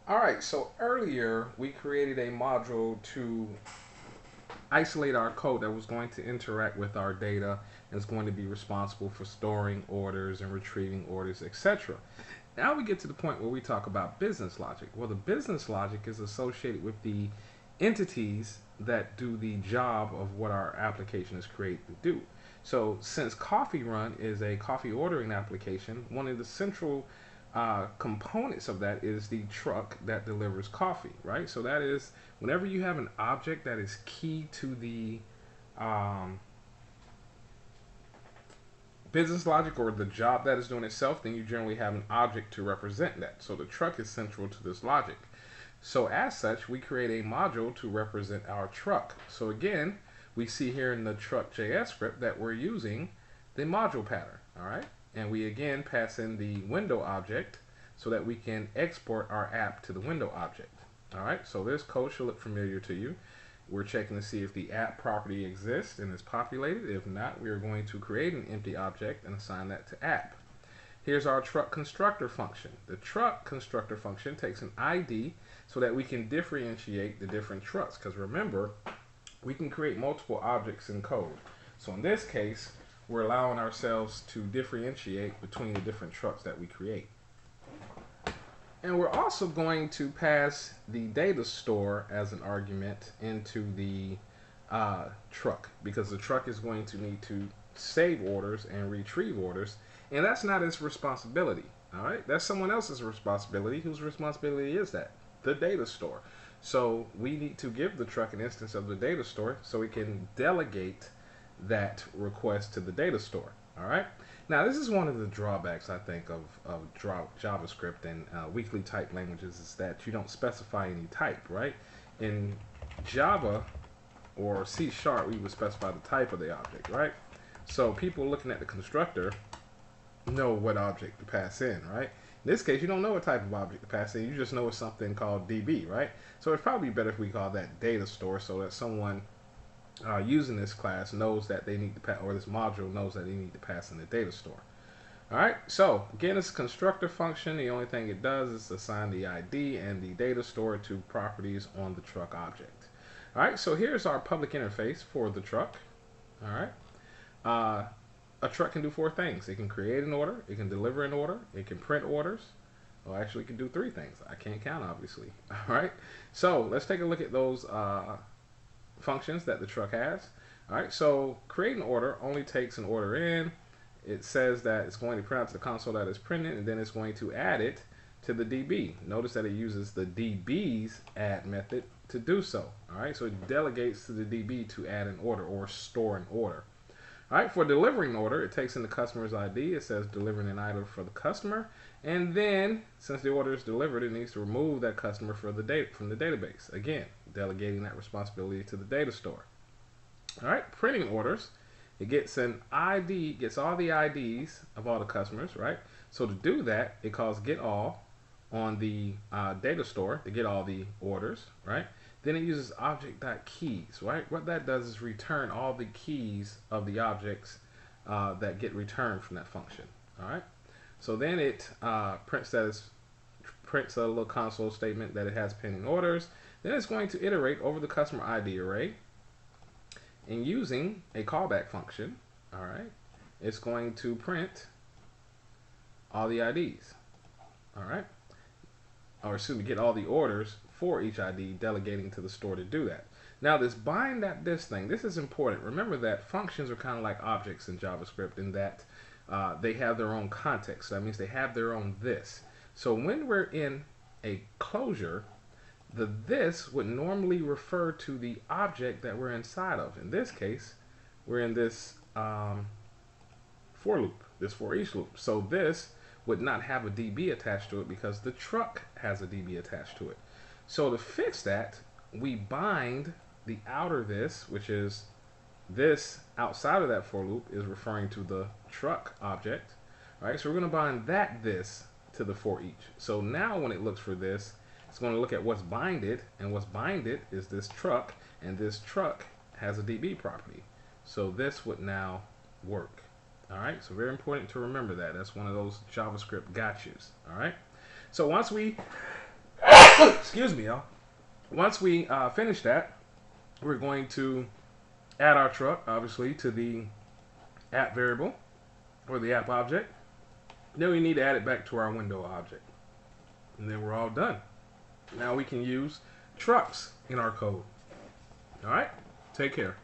All right, so earlier we created a module to isolate our code that was going to interact with our data and is going to be responsible for storing orders and retrieving orders, etc. Now we get to the point where we talk about business logic. Well, the business logic is associated with the entities that do the job of what our application is created to do. So since Coffee Run is a coffee ordering application, one of the central components of that is the truck that delivers coffee, right? So that is whenever you have an object that is key to the um, business logic or the job that is doing itself, then you generally have an object to represent that. So the truck is central to this logic. So as such, we create a module to represent our truck. So again, we see here in the truck.js script that we're using the module pattern, all right? And we again pass in the window object so that we can export our app to the window object. All right, so this code should look familiar to you. We're checking to see if the app property exists and is populated. If not, we are going to create an empty object and assign that to app. Here's our truck constructor function. The truck constructor function takes an ID so that we can differentiate the different trucks. Because remember, we can create multiple objects in code. So in this case, we're allowing ourselves to differentiate between the different trucks that we create. And we're also going to pass the data store as an argument into the truck, because the truck is going to need to save orders and retrieve orders, and that's not its responsibility. All right, that's someone else's responsibility. Whose responsibility is that? The data store. So we need to give the truck an instance of the data store so we can delegate that request to the data store. All right. Now this is one of the drawbacks, I think, of JavaScript and weakly typed languages, is that you don't specify any type, right? In Java or C#, we would specify the type of the object, right? So people looking at the constructor know what object to pass in, right? In this case, you don't know what type of object to pass in. You just know it's something called DB, right? So it's probably better if we call that data store so that someone using this class knows that they need to pass, or this module knows that they need to pass in the data store. All right, so again, it's a constructor function. The only thing it does is assign the ID and the data store to properties on the truck object. All right, so here's our public interface for the truck. All right, a truck can do four things. It can create an order, it can deliver an order, it can print orders. Well, actually, it can do three things. I can't count, obviously. All right, so let's take a look at those functions that the truck has. All right, so create an order only takes an order in. It says that it's going to print out to the console that is printed, and then it's going to add it to the DB. Notice that it uses the DB's add method to do so. All right, so it delegates to the DB to add an order or store an order. All right, for delivering an order, it takes in the customer's ID. It says delivering an item for the customer, and then since the order is delivered, it needs to remove that customer from the database. Again, delegating that responsibility to the data store. All right, printing orders. It gets an ID, gets all the IDs of all the customers, right? So to do that, it calls get all on the data store to get all the orders, right? Then it uses object.keys, right? What that does is return all the keys of the objects that get returned from that function, all right? So then it prints a little console statement that it has pending orders. Then it's going to iterate over the customer ID array, and using a callback function, all right, it's going to print all the IDs, all right, or excuse me, get all the orders for each ID, delegating to the store to do that. Now this bind.this thing, this is important. Remember that functions are kind of like objects in JavaScript in that they have their own context. So that means they have their own this. So when we're in a closure, the this would normally refer to the object that we're inside of. In this case, we're in this for loop, this for each loop. So this would not have a DB attached to it because the truck has a DB attached to it. So to fix that, we bind the outer this, which is this outside of that for loop is referring to the truck object. All right, so we're going to bind that this to the for each. So now when it looks for this, it's going to look at what's binded, and what's binded is this truck, and this truck has a DB property. So this would now work. All right, so very important to remember that. That's one of those JavaScript gotchas. All right, so once we Excuse me, y'all. Once we finish that, we're going to add our truck, obviously, to the app variable or the app object. Then we need to add it back to our window object. And then we're all done. Now we can use trucks in our code. All right? Take care.